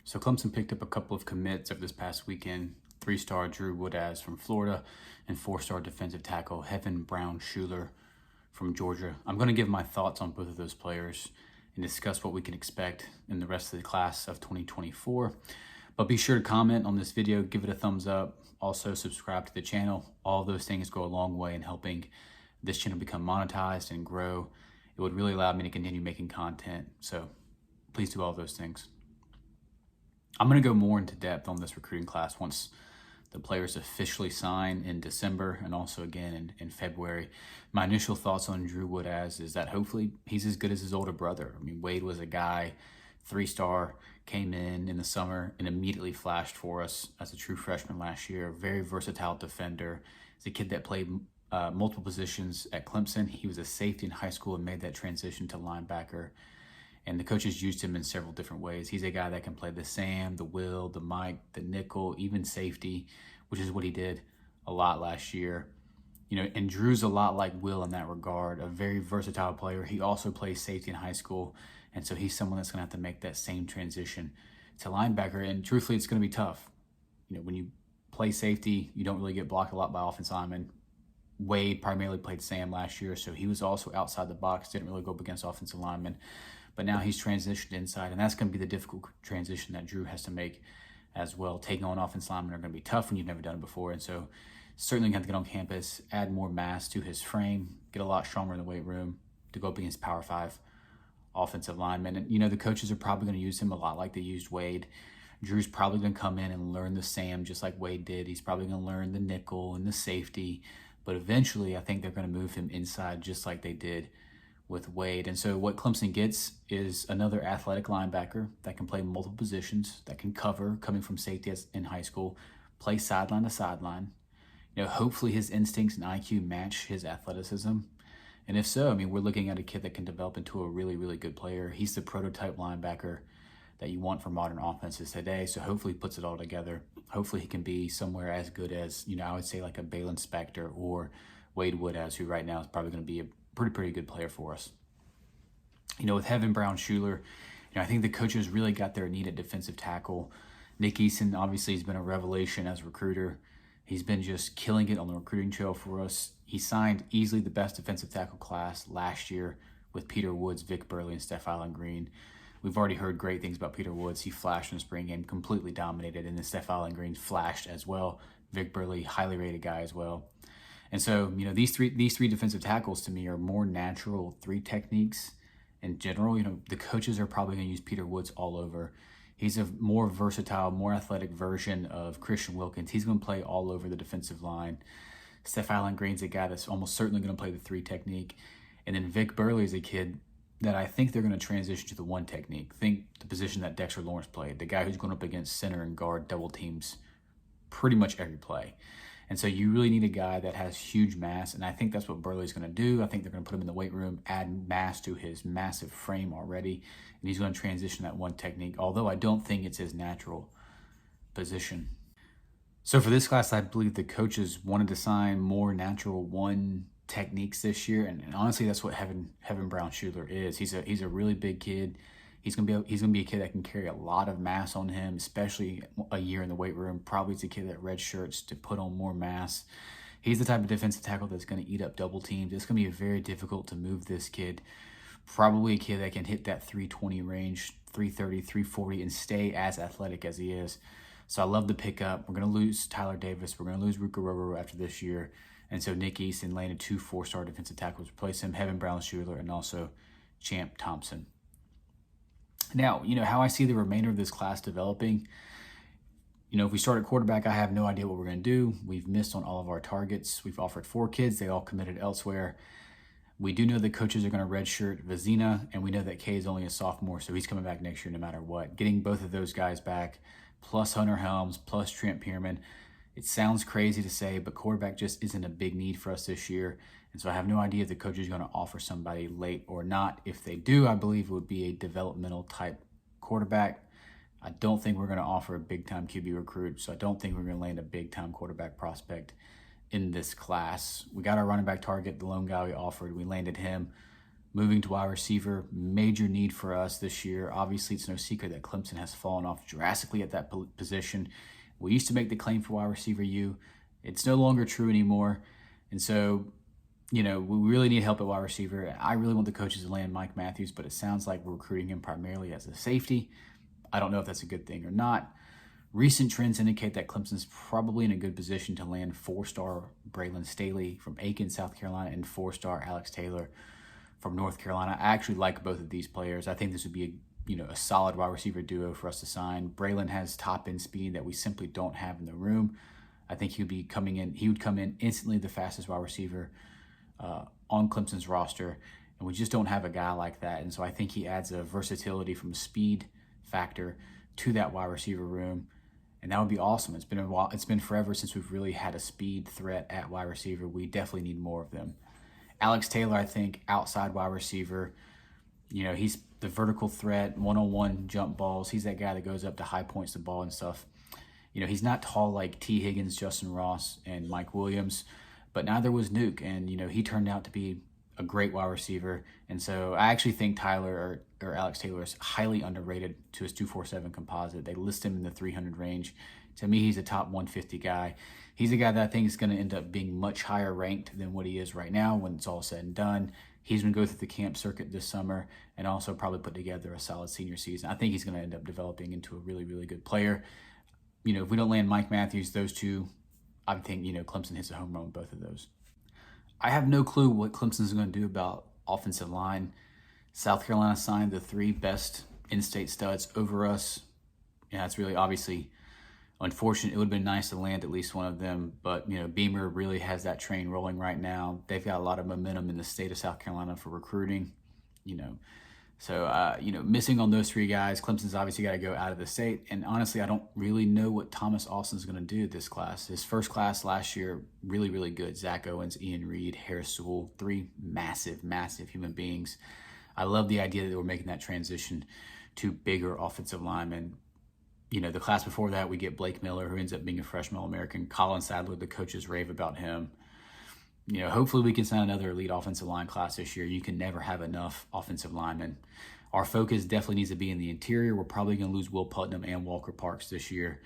So Clemson picked up a couple of commits over this past weekend. 3-star Drew Woodaz from Florida and 4-star defensive tackle Hevin Brown-Schuler from Georgia. I'm going to give my thoughts on both of those players and discuss what we can expect in the rest of the class of 2024. But be sure to comment on this video, give it a thumbs up, also subscribe to the channel. All those things go a long way in helping this channel become monetized and grow. It would really allow me to continue making content. So please do all those things. I'm going to go more into depth on this recruiting class once the players officially sign in December and also again in February. My initial thoughts on Drew Woodaz is that hopefully he's as good as his older brother. I mean, Wade was a guy, 3-star, came in the summer and immediately flashed for us as a true freshman last year. Very versatile defender. He's a kid that played multiple positions at Clemson. He was a safety in high school and made that transition to linebacker. And the coaches used him in several different ways. He's a guy that can play the Sam, the Will, the Mike, the nickel, even safety, which is what he did a lot last year. You know, and Drew's a lot like Will in that regard, a very versatile player. He also plays safety in high school, and so he's someone that's going to have to make that same transition to linebacker. And truthfully, it's going to be tough. You know, when you play safety, you don't really get blocked a lot by offensive linemen. Wade primarily played Sam last year, so he was also outside the box, didn't really go up against offensive linemen. But now he's transitioned inside, and that's going to be the difficult transition that Drew has to make as well. Taking on offensive linemen are going to be tough when you've never done it before, and so certainly going to have to get on campus, add more mass to his frame, get a lot stronger in the weight room to go up against Power 5 offensive linemen. And, you know, the coaches are probably going to use him a lot like they used Wade. Drew's probably going to come in and learn the Sam just like Wade did. He's probably going to learn the nickel and the safety, but eventually I think they're going to move him inside just like they did with Wade. And so what Clemson gets is another athletic linebacker that can play multiple positions, that can cover, coming from safety in high school, play sideline to sideline. You know, hopefully his instincts and IQ match his athleticism. And if so, I mean, we're looking at a kid that can develop into a really, really good player. He's the prototype linebacker that you want for modern offenses today. So hopefully he puts it all together. Hopefully he can be somewhere as good as, you know, I would say like a Balin Spector or Wade Woodaz, who right now is probably going to be a pretty good player for us. You know, with Hevin Brown-Shuler, you know, I think the coaches really got their need at defensive tackle. Nick Eason obviously has been a revelation as a recruiter. He's been just killing it on the recruiting trail for us. He signed easily the best defensive tackle class last year with Peter Woods, Vic Burley, and Steph Allen Green. We've already heard great things about Peter Woods. He flashed in the spring game, completely dominated, and then Steph Allen Green flashed as well. Vic Burley, highly rated guy as well. And so, you know, these three defensive tackles to me are more natural 3 techniques in general. You know, the coaches are probably going to use Peter Woods all over. He's a more versatile, more athletic version of Christian Wilkins. He's going to play all over the defensive line. Steph Allen Green's a guy that's almost certainly going to play the 3 technique. And then Vic Burley is a kid that I think they're going to transition to the 1 technique. Think the position that Dexter Lawrence played, the guy who's going up against center and guard double teams pretty much every play. And so you really need a guy that has huge mass, and I think that's what Burley's going to do. I think they're going to put him in the weight room, add mass to his massive frame already, and he's going to transition that 1 technique, although I don't think it's his natural position. So for this class, I believe the coaches wanted to sign more natural 1 techniques this year, and honestly, that's what Hevin Brown-Schuler is. He's a really big kid. He's gonna be a kid that can carry a lot of mass on him, especially a year in the weight room. Probably it's a kid that redshirts to put on more mass. He's the type of defensive tackle that's going to eat up double teams. It's going to be very difficult to move this kid. Probably a kid that can hit that 320 range, 330, 340, and stay as athletic as he is. So I love the pickup. We're going to lose Tyler Davis. We're going to lose Ruka after this year. And so Nick Eason landed 2 4-star defensive tackles to replace him, Hevin Brown-Schuler and also Champ Thompson. Now, you know, how I see the remainder of this class developing, you know, if we start at quarterback, I have no idea what we're going to do. We've missed on all of our targets. We've offered 4 kids. They all committed elsewhere. We do know the coaches are going to redshirt Vizina, and we know that Kay is only a sophomore, so he's coming back next year no matter what. Getting both of those guys back, plus Hunter Helms, plus Trent Pierman, it sounds crazy to say, but quarterback just isn't a big need for us this year. And so I have no idea if the coach is going to offer somebody late or not. If they do, I believe it would be a developmental type quarterback. I don't think we're going to offer a big-time QB recruit, so I don't think we're going to land a big-time quarterback prospect in this class. We got our running back target, the lone guy we offered. We landed him. Moving to wide receiver, major need for us this year. Obviously, it's no secret that Clemson has fallen off drastically at that position. We used to make the claim for wide receiver U. It's no longer true anymore. And so, we really need help at wide receiver. I really want the coaches to land Mike Matthews, but it sounds like we're recruiting him primarily as a safety. I don't know if that's a good thing or not. Recent trends indicate that Clemson's probably in a good position to land 4-star Braylon Staley from Aiken, South Carolina, and 4-star Alex Taylor from North Carolina. I actually like both of these players. I think this would be a solid wide receiver duo for us to sign. Braylon has top end speed that we simply don't have in the room. I think he would come in instantly the fastest wide receiver on Clemson's roster, and we just don't have a guy like that. And so I think he adds a versatility from a speed factor to that wide receiver room, and that would be awesome. It's been a while. It's been forever since we've really had a speed threat at wide receiver. We definitely need more of them. Alex Taylor, I think, outside wide receiver, he's the vertical threat, one-on-one jump balls. He's that guy that goes up to high points the ball and stuff. He's not tall like T. Higgins, Justin Ross, and Mike Williams, but neither was Nuke. And, he turned out to be a great wide receiver. And so I actually think Tyler or Alex Taylor is highly underrated to his 247 composite. They list him in the 300 range. To me, he's a top 150 guy. He's a guy that I think is going to end up being much higher ranked than what he is right now when it's all said and done. He's going to go through the camp circuit this summer and also probably put together a solid senior season. I think he's going to end up developing into a really, really good player. If we don't land Mike Matthews, those two, I think, Clemson hits a home run with both of those. I have no clue what Clemson's going to do about offensive line. South Carolina signed the 3 best in-state studs over us. Yeah, it's really obviously unfortunate. It would have been nice to land at least one of them, but Beamer really has that train rolling right now. They've got a lot of momentum in the state of South Carolina for recruiting. So missing on those 3 guys, Clemson's obviously got to go out of the state. And honestly, I don't really know what Thomas Austin's going to do this class. His first class last year, really, really good. Zach Owens, Ian Reed, Harris Sewell, 3 massive, massive human beings. I love the idea that we're making that transition to bigger offensive linemen. The class before that, we get Blake Miller, who ends up being a freshman All-American. Colin Sadler, the coaches rave about him. Hopefully we can sign another elite offensive line class this year. You can never have enough offensive linemen. Our focus definitely needs to be in the interior. We're probably going to lose Will Putnam and Walker Parks this year.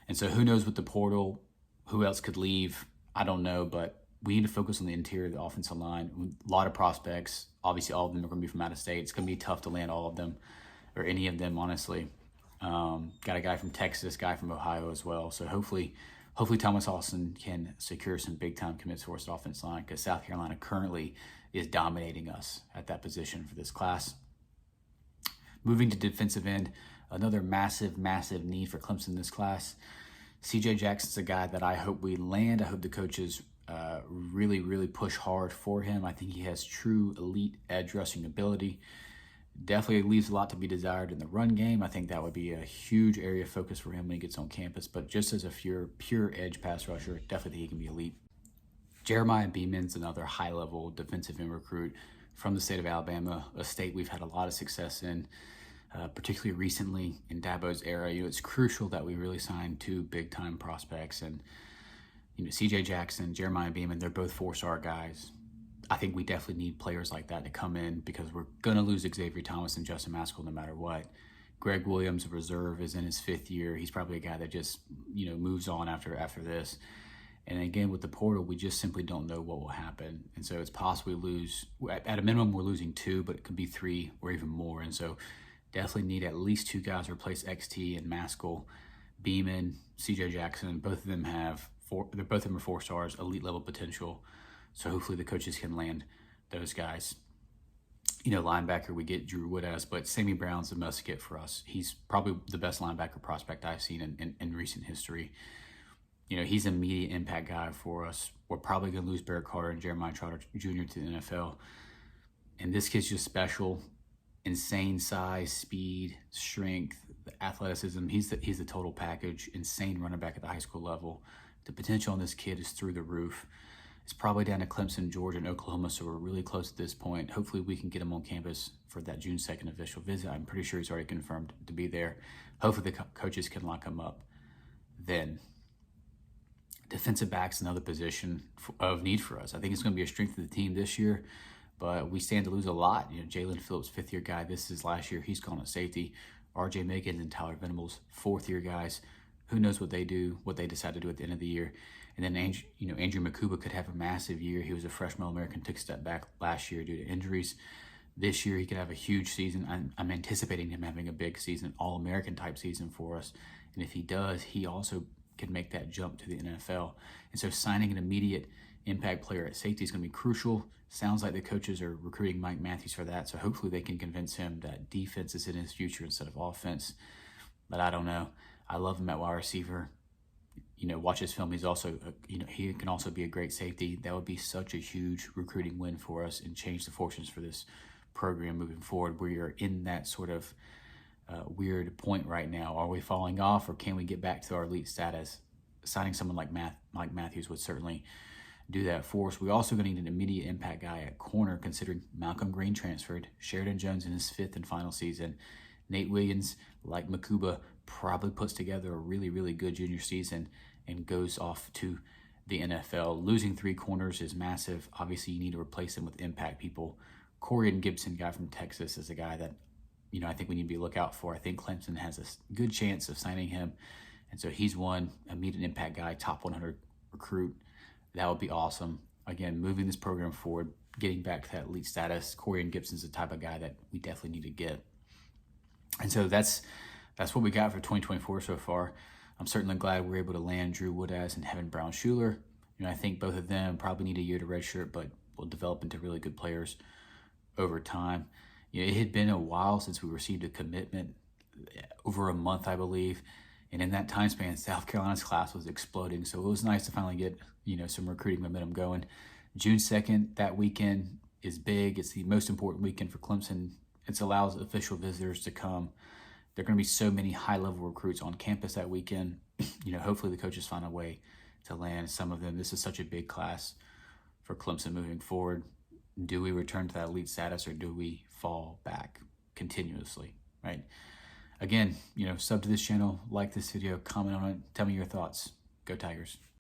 And so who knows with the portal, who else could leave? I don't know, but we need to focus on the interior of the offensive line. A lot of prospects. Obviously, all of them are going to be from out of state. It's going to be tough to land all of them, or any of them, honestly. Got a guy from Texas, guy from Ohio as well. So hopefully Thomas Austin can secure some big-time commits for us at offensive line, because South Carolina currently is dominating us at that position for this class. Moving to defensive end, another massive, massive need for Clemson in this class. C.J. Jackson's a guy that I hope we land. I hope the coaches really, really push hard for him. I think he has true elite edge rushing ability. Definitely leaves a lot to be desired in the run game. I think that would be a huge area of focus for him when he gets on campus. But just as a pure edge pass rusher, definitely he can be elite. Jeremiah Beeman's another high-level defensive end recruit from the state of Alabama, a state we've had a lot of success in, particularly recently in Dabo's era. It's crucial that we really sign 2 big-time prospects. And, C.J. Jackson, Jeremiah Beeman, they're both 4-star guys. I think we definitely need players like that to come in, because we're going to lose Xavier Thomas and Justin Maskell no matter what. Greg Williams, reserve, is in his 5th year. He's probably a guy that just, moves on after this. And again, with the portal, we just simply don't know what will happen. And so it's possible we lose, at a minimum, we're losing 2, but it could be 3 or even more. And so definitely need at least 2 guys to replace XT and Maskell. Beeman, C.J. Jackson, both of them are 4 stars, elite level potential. So hopefully the coaches can land those guys. Linebacker, we get Drew Woodaz, but Sammy Brown's a must get for us. He's probably the best linebacker prospect I've seen in recent history. He's an immediate impact guy for us. We're probably going to lose Barrett Carter and Jeremiah Trotter Jr. to the NFL. And this kid's just special. Insane size, speed, strength, athleticism. He's the total package. Insane running back at the high school level. The potential on this kid is through the roof. It's probably down to Clemson, Georgia, and Oklahoma, so we're really close at this point. Hopefully we can get him on campus for that June 2nd official visit. I'm pretty sure he's already confirmed to be there. Hopefully the coaches can lock him up then. Defensive back's another position of need for us. I think it's going to be a strength of the team this year. but we stand to lose a lot. Jalen Phillips, 5th-year guy. This is last year. He's gone at safety. R.J. Megan and Tyler Venables, 4th-year guys. Who knows what they do, what they decide to do at the end of the year. And then Andrew Makuba could have a massive year. He was a freshman All-American, took a step back last year due to injuries. This year he could have a huge season. I'm anticipating him having a big season, All-American type season for us. And if he does, he also can make that jump to the NFL. And so signing an immediate impact player at safety is going to be crucial. Sounds like the coaches are recruiting Mike Matthews for that. So hopefully they can convince him that defense is in his future instead of offense. But I don't know. I love him at wide receiver. Watch his film. He's also, he can also be a great safety. That would be such a huge recruiting win for us and change the fortunes for this program moving forward. We are in that sort of weird point right now. Are we falling off, or can we get back to our elite status? Signing someone like Mike Matthews would certainly do that for us. We also going to need an immediate impact guy at corner, considering Malcolm Green transferred, Sheridan Jones in his 5th and final season. Nate Williams, like Makuba, probably puts together a really, really good junior season and goes off to the NFL. Losing 3 corners is massive. Obviously, you need to replace them with impact people. Corian Gibson, guy from Texas, is a guy that I think we need to be lookout for. I think Clemson has a good chance of signing him. And so he's one immediate impact guy, top 100 recruit. That would be awesome. Again, moving this program forward, getting back to that elite status. Corian Gibson's the type of guy that we definitely need to get. And so that's what we got for 2024 so far. I'm certainly glad we're able to land Drew Woodaz and Hevin Brown-Shuler. I think both of them probably need a year to redshirt, but will develop into really good players over time. It had been a while since we received a commitment, over a month, I believe. And in that time span, South Carolina's class was exploding. So it was nice to finally get, some recruiting momentum going. June 2nd, that weekend is big. It's the most important weekend for Clemson. It allows official visitors to come. There are going to be so many high-level recruits on campus that weekend. Hopefully the coaches find a way to land some of them. This is such a big class for Clemson moving forward. Do we return to that elite status, or do we fall back continuously, right? Again, sub to this channel, like this video, comment on it, tell me your thoughts. Go Tigers.